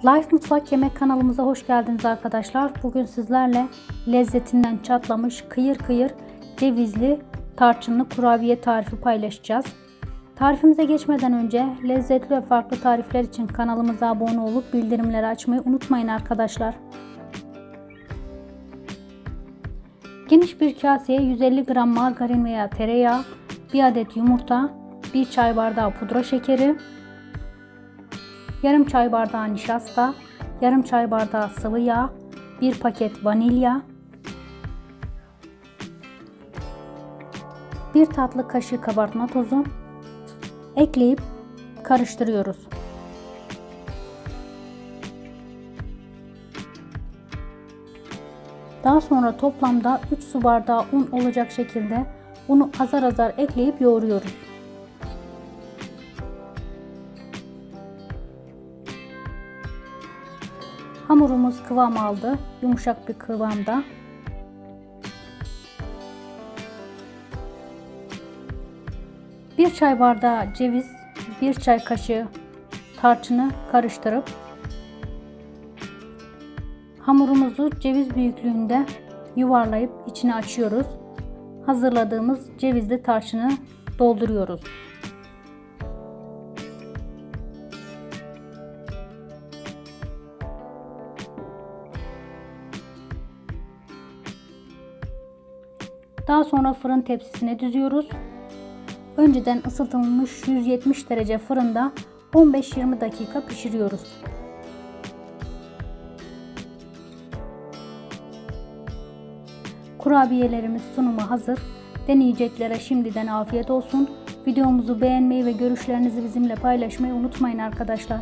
Life Mutfak Yemek kanalımıza hoş geldiniz arkadaşlar. Bugün sizlerle lezzetinden çatlamış kıyır kıyır cevizli tarçınlı kurabiye tarifi paylaşacağız. Tarifimize geçmeden önce lezzetli ve farklı tarifler için kanalımıza abone olup bildirimleri açmayı unutmayın arkadaşlar. Geniş bir kaseye 150 gram margarin veya tereyağı, 1 adet yumurta, 1 çay bardağı pudra şekeri, yarım çay bardağı nişasta, yarım çay bardağı sıvı yağ, 1 paket vanilya, 1 tatlı kaşığı kabartma tozu ekleyip karıştırıyoruz. Daha sonra toplamda 3 su bardağı un olacak şekilde unu azar azar ekleyip yoğuruyoruz. Hamurumuz kıvam aldı. Yumuşak bir kıvamda. Bir çay bardağı ceviz, 1 çay kaşığı tarçını karıştırıp hamurumuzu ceviz büyüklüğünde yuvarlayıp içine açıyoruz. Hazırladığımız cevizli tarçını dolduruyoruz. Daha sonra fırın tepsisine düzüyoruz. Önceden ısıtılmış 170 derece fırında 15-20 dakika pişiriyoruz. Kurabiyelerimiz sunuma hazır. Deneyeceklere şimdiden afiyet olsun. Videomuzu beğenmeyi ve görüşlerinizi bizimle paylaşmayı unutmayın arkadaşlar.